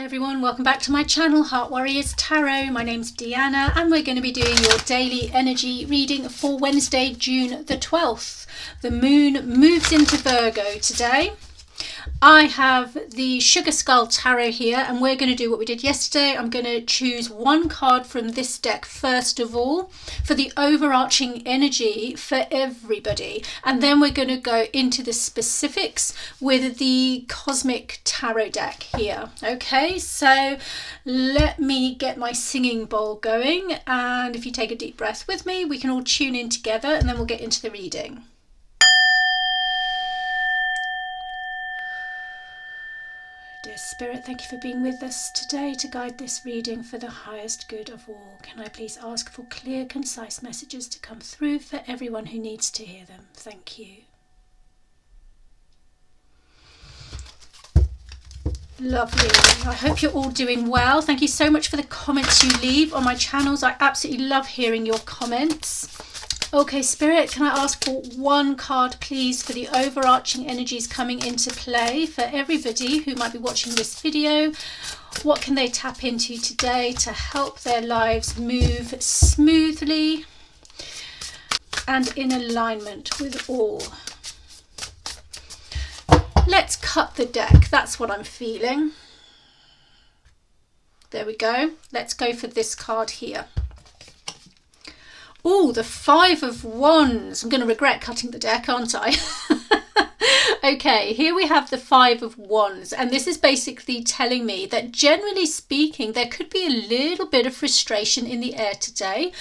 Hi everyone, welcome back to my channel, Heart Warriors Tarot. My name's Deanna and we're going to be doing your daily energy reading for Wednesday, June the 12th. The moon moves into Virgo today. I have the Sugar Skull Tarot here and we're going to do what we did yesterday. I'm going to choose one card from this deck first of all for the overarching energy for everybody, and then we're going to go into the specifics with the Cosmic Tarot deck here. Okay, so let me get my singing bowl going, and if you take a deep breath with me, we can all tune in together and then we'll get into the reading. Dear Spirit, thank you for being with us today to guide this reading for the highest good of all. Can I please ask for clear, concise messages to come through for everyone who needs to hear them? Thank you. Lovely. I hope you're all doing well. Thank you so much for the comments you leave on my channels. I absolutely love hearing your comments. Okay, Spirit, can I ask for one card, please, for the overarching energies coming into play for everybody who might be watching this video? What can they tap into today to help their lives move smoothly and in alignment with all? Let's cut the deck. That's what I'm feeling. There we go. Let's go for this card here. Oh, the Five of Wands. I'm going to regret cutting the deck, aren't I? Okay, here we have the Five of Wands, and this is basically telling me that generally speaking, there could be a little bit of frustration in the air today,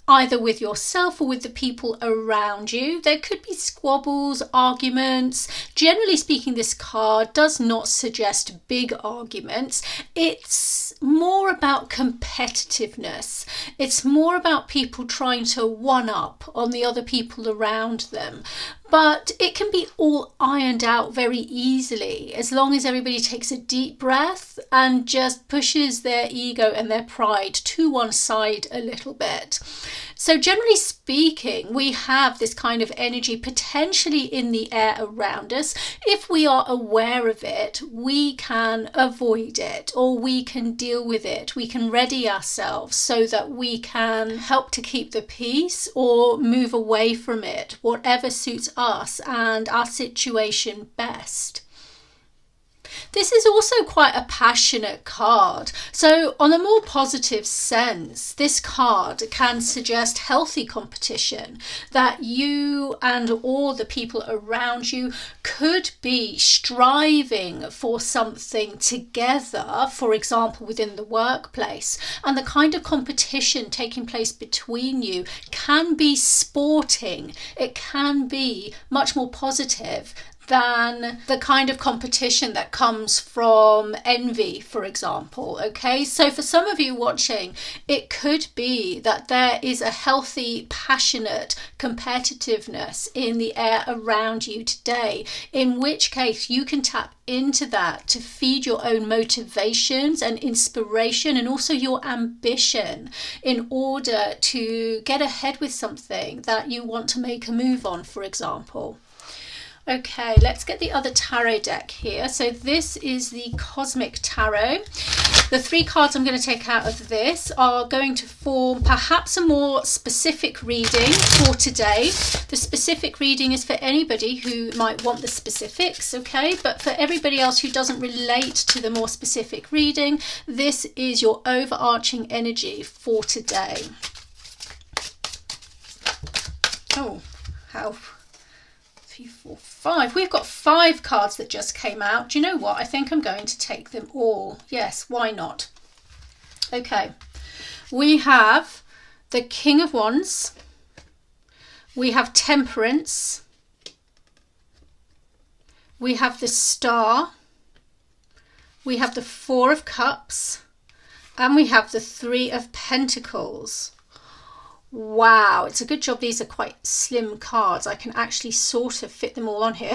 either with yourself or with the people around you. There could be squabbles, arguments. Generally speaking, this card does not suggest big arguments. It's more about competitiveness. It's more about people trying to one up on the other people around them. But it can be all ironed out very easily as long as everybody takes a deep breath and just pushes their ego and their pride to one side a little bit. So generally speaking, we have this kind of energy potentially in the air around us. If we are aware of it, we can avoid it, or we can deal with it. We can ready ourselves so that we can help to keep the peace or move away from it, whatever suits us and our situation best. This is also quite a passionate card. So on a more positive sense, this card can suggest healthy competition, that you and all the people around you could be striving for something together, for example, within the workplace. And the kind of competition taking place between you can be sporting. It can be much more positive than the kind of competition that comes from envy, for example. Okay, so for some of you watching, it could be that there is a healthy, passionate competitiveness in the air around you today, in which case you can tap into that to feed your own motivations and inspiration, and also your ambition in order to get ahead with something that you want to make a move on, for example. Okay, let's get the other tarot deck here. So this is the Cosmic Tarot. The three cards I'm going to take out of this are going to form perhaps a more specific reading for today. The specific reading is for anybody who might want the specifics, okay? But for everybody else who doesn't relate to the more specific reading, this is your overarching energy for today. Oh, how... 3, 4, 5. We've got 5 cards that just came out. Do you know what? I think I'm going to take them all. Yes, why not? Okay. We have the King of Wands. We have Temperance. We have the Star. We have the Four of Cups. And we have the Three of Pentacles. Wow, it's a good job these are quite slim cards. I can actually sort of fit them all on here.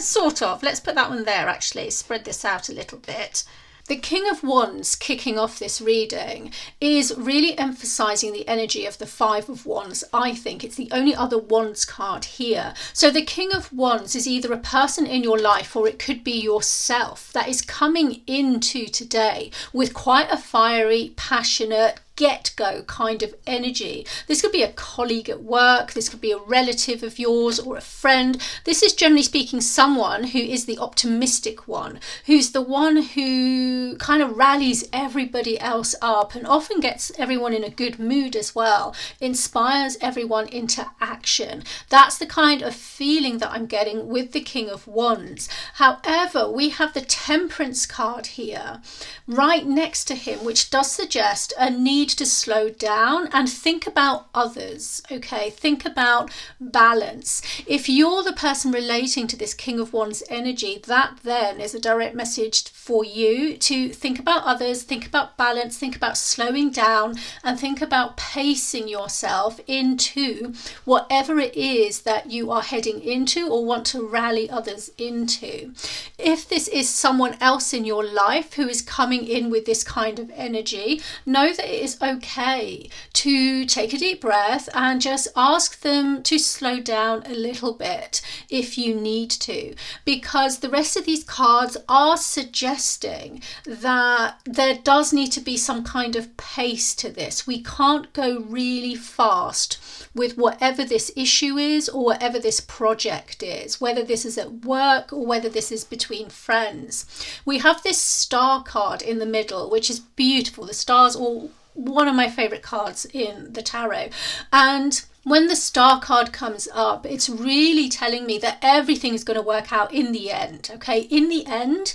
Sort of. Let's put that one there actually. Spread this out a little bit. The King of Wands kicking off this reading is really emphasizing the energy of the Five of Wands. I think it's the only other Wands card here. So the King of Wands is either a person in your life, or it could be yourself, that is coming into today with quite a fiery, passionate, get-go kind of energy. This could be a colleague at work, this could be a relative of yours or a friend. This is generally speaking someone who is the optimistic one, who's the one who kind of rallies everybody else up and often gets everyone in a good mood as well, inspires everyone into action. That's the kind of feeling that I'm getting with the King of Wands. However, we have the Temperance card here right next to him, which does suggest a need to slow down and think about others. Okay, think about balance. If you're the person relating to this King of Wands energy, that then is a direct message for you to think about others, think about balance, think about slowing down, and think about pacing yourself into whatever it is that you are heading into or want to rally others into. If this is someone else in your life who is coming in with this kind of energy, know that it is okay to take a deep breath and just ask them to slow down a little bit if you need to, because the rest of these cards are suggesting that there does need to be some kind of pace to this. We can't go really fast with whatever this issue is or whatever this project is, whether this is at work or whether this is between friends. We have this star card in the middle, which is beautiful. The stars are one of my favorite cards in the tarot, and when the star card comes up, it's really telling me that everything is going to work out in the end. Okay, in the end,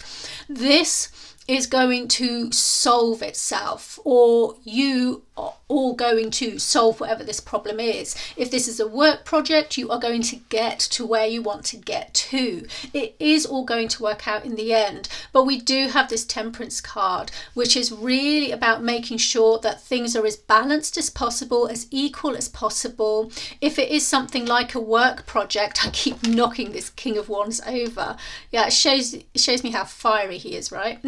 this is going to solve itself, or you are all going to solve whatever this problem is. If this is a work project, you are going to get to where you want to get to. It is all going to work out in the end. But we do have this Temperance card, which is really about making sure that things are as balanced as possible, as equal as possible. If it is something like a work project, I keep knocking this King of Wands over. Yeah, it shows me how fiery he is, right?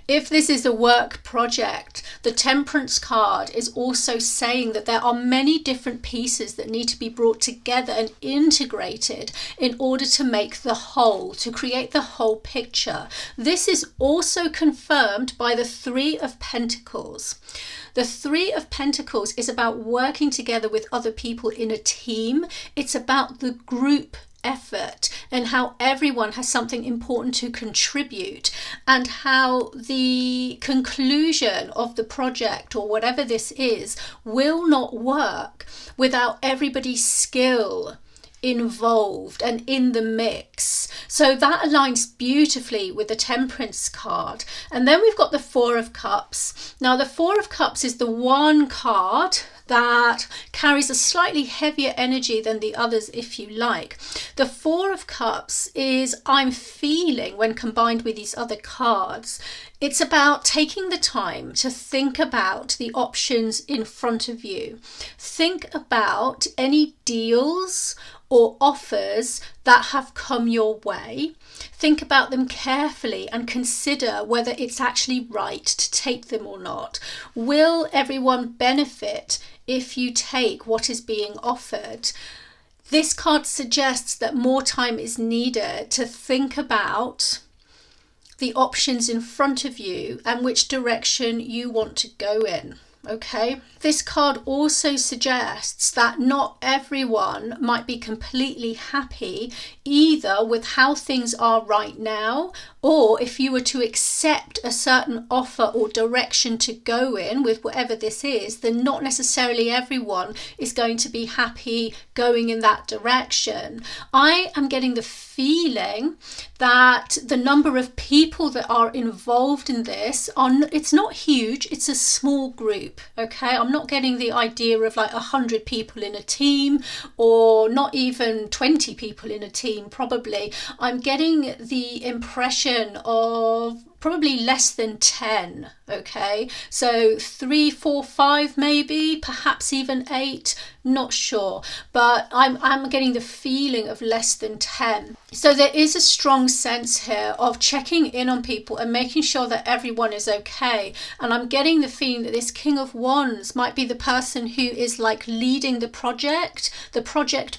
If this is a work project, the Temperance card is also saying that there are many different pieces that need to be brought together and integrated in order to make the whole, to create the whole picture. This is also confirmed by the Three of Pentacles. The Three of Pentacles is about working together with other people in a team. It's about the group effort and how everyone has something important to contribute, and how the conclusion of the project or whatever this is will not work without everybody's skill involved and in the mix. So that aligns beautifully with the Temperance card. And then we've got the Four of Cups. Now the Four of Cups is the one card that carries a slightly heavier energy than the others, if you like. The Four of Cups is, I'm feeling, when combined with these other cards, it's about taking the time to think about the options in front of you. Think about any deals or offers that have come your way. Think about them carefully and consider whether it's actually right to take them or not. Will everyone benefit if you take what is being offered? This card suggests that more time is needed to think about the options in front of you and which direction you want to go in. Okay, this card also suggests that not everyone might be completely happy either with how things are right now, or if you were to accept a certain offer or direction to go in with whatever this is, then not necessarily everyone is going to be happy going in that direction. I am getting the feeling that the number of people that are involved in this it's not huge, it's a small group. Okay, I'm not getting the idea of like 100 people in a team, or not even 20 people in a team probably. I'm getting the impression of probably less than 10. Okay, so 3, 4, 5 maybe, perhaps even 8, not sure, but I'm getting the feeling of less than 10. So there is a strong sense here of checking in on people and making sure that everyone is okay. And I'm getting the feeling that this King of Wands might be the person who is like leading the project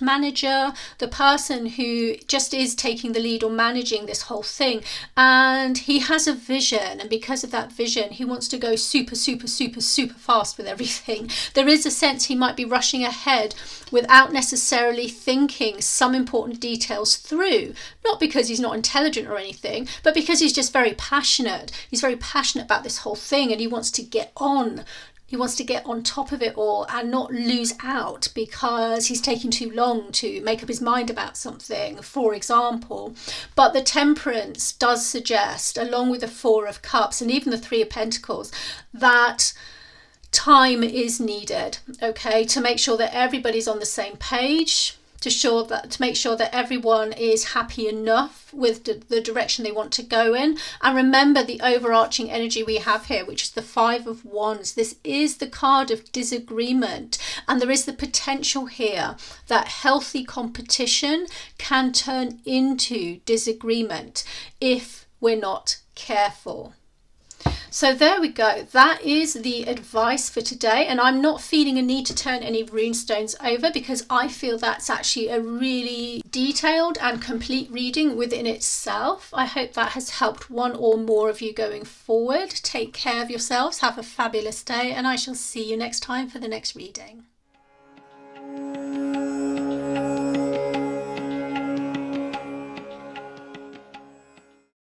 manager, the person who just is taking the lead or managing this whole thing. And he has a vision, and because of that vision, he wants to go super fast with everything. There is a sense he might be rushing ahead without necessarily thinking some important details through, not because he's not intelligent or anything, but because he's just very passionate. He's very passionate about this whole thing, and he wants to get on. He wants to get on top of it all and not lose out because he's taking too long to make up his mind about something, for example. But the Temperance does suggest, along with the Four of Cups and even the Three of Pentacles, that time is needed, okay, to make sure that everybody's on the same page, to make sure that everyone is happy enough with the direction they want to go in. And remember the overarching energy we have here, which is the Five of Wands. This is the card of disagreement, and there is the potential here that healthy competition can turn into disagreement if we're not careful. So there we go. That is the advice for today. And I'm not feeling a need to turn any rune stones over because I feel that's actually a really detailed and complete reading within itself. I hope that has helped one or more of you going forward. Take care of yourselves. Have a fabulous day, and I shall see you next time for the next reading.